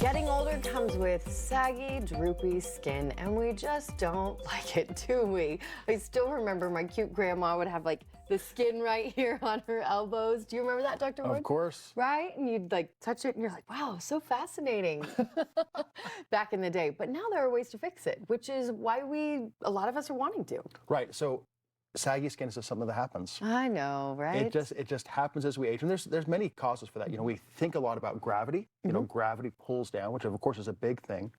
Getting older comes with saggy, droopy skin, and we just don't like it, do we? I still remember my cute grandma would have like the skin right here on her elbows. Do you remember that, Dr. Wood? Of course. Right? And you'd like touch it and you're like, wow, so fascinating back in the day. But now there are ways to fix it, which is why a lot of us are wanting to. Right. So saggy skin is just something that happens. I know, right? It just happens as we age, and there's many causes for that. You know, we think a lot about gravity. You know, gravity pulls down, which of course is a big thing.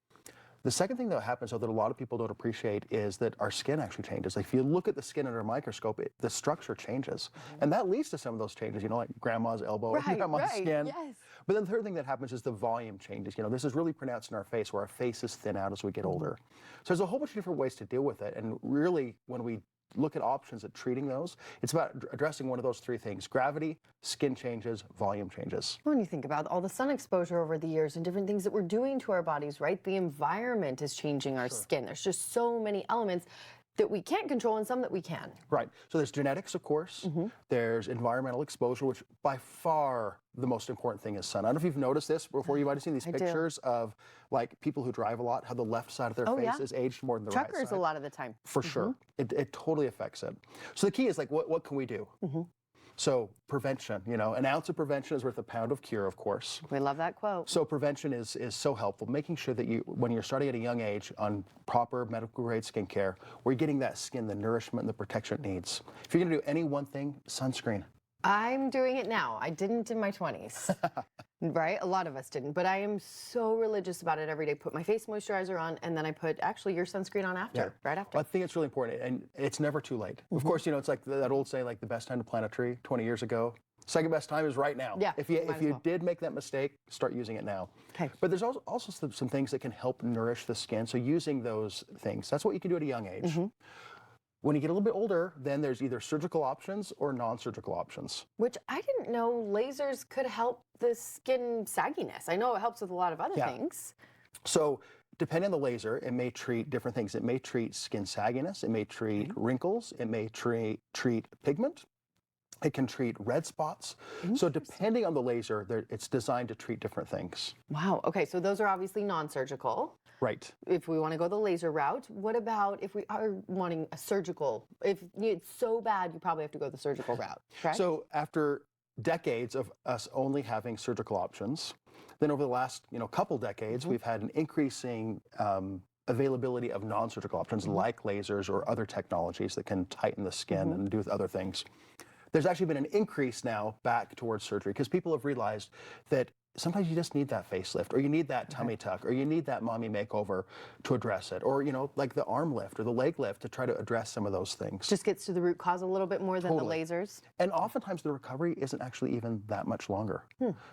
The second thing that happens, though, that a lot of people don't appreciate is that our skin actually changes. Like if you look at the skin under a microscope, the structure changes, and that leads to some of those changes. You know, like grandma's elbow, or grandma's skin. Yes. But then the third thing that happens is the volume changes. You know, this is really pronounced in our face, where our faces thin out as we get older. So there's a whole bunch of different ways to deal with it, and really, when we look at options at treating those, it's about addressing one of those three things: gravity, skin changes, volume changes. When you think about all the sun exposure over the years and different things that we're doing to our bodies, right? The environment is changing our skin. There's just so many elements that we can't control and some that we can. Right. So there's genetics, of course. There's environmental exposure, which by far the most important thing is sun. I don't know if you've noticed this before. You might have seen these pictures of like people who drive a lot, how the left side of their face is aged more than the right side. Truckers a lot of the time. For sure. It totally affects it. So the key is like, what can we do? So prevention, you know, an ounce of prevention is worth a pound of cure, of course. We love that quote. So prevention is so helpful, making sure that when you're starting at a young age on proper medical grade skincare, we're getting that skin, the nourishment and the protection it needs. If you're gonna do any one thing, sunscreen. I'm doing it now. I didn't in my 20s, right? A lot of us didn't, but I am so religious about it every day. Put my face moisturizer on, and then I put actually your sunscreen on after, right after. Well, I think it's really important, and it's never too late. Of course, you know, it's like that old saying, like the best time to plant a tree 20 years ago. Second best time is right now. Yeah, If you did make that mistake, start using it now. Okay. But there's also some things that can help nourish the skin. So using those things, that's what you can do at a young age. When you get a little bit older, then there's either surgical options or non-surgical options. Which I didn't know lasers could help the skin sagginess. I know it helps with a lot of other things. So depending on the laser, it may treat different things. It may treat skin sagginess. It may treat wrinkles. It may treat pigment. It can treat red spots. So depending on the laser, it's designed to treat different things. Wow. Okay, so those are obviously non-surgical. Right. If we want to go the laser route, what about if we are wanting a surgical? If it's so bad, you probably have to go the surgical route, correct? So after decades of us only having surgical options, then over the last couple decades, we've had an increasing availability of non-surgical options like lasers or other technologies that can tighten the skin and do other things. There's actually been an increase now back towards surgery because people have realized that sometimes you just need that facelift, or you need that tummy tuck, or you need that mommy makeover to address it, or like the arm lift or the leg lift to try to address some of those things. Just gets to the root cause a little bit more than the lasers. And oftentimes the recovery isn't actually even that much longer.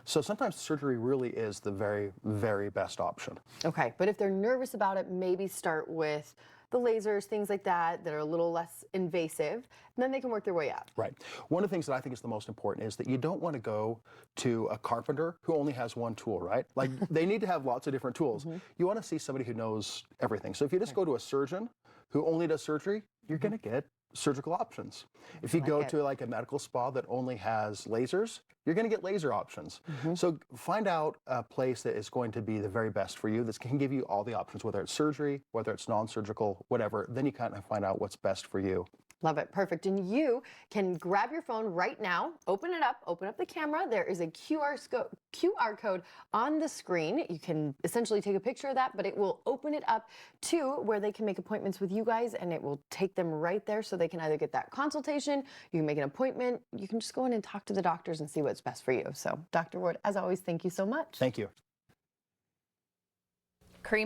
So sometimes surgery really is the very, very best option. Okay, but if they're nervous about it, maybe start with the lasers, things like that are a little less invasive, and then they can work their way up. Right. One of the things that I think is the most important is that you don't want to go to a carpenter who only has one tool, right? Like they need to have lots of different tools. You want to see somebody who knows everything. So if you just go to a surgeon who only does surgery, you're going to get surgical options. If you go to like a medical spa that only has lasers, you're going to get laser options. So find out a place that is going to be the very best for you, that can give you all the options, whether it's surgery, whether it's non-surgical, whatever. Then you kind of find out what's best for you. Love it. Perfect. And you can grab your phone right now, open up the camera. There is a QR code on the screen. You can essentially take a picture of that, but it will open it up to where they can make appointments with you guys, and it will take them right there so they can either get that consultation, you can make an appointment, you can just go in and talk to the doctors and see what's best for you. So Dr. Ward, as always, thank you so much. Thank you.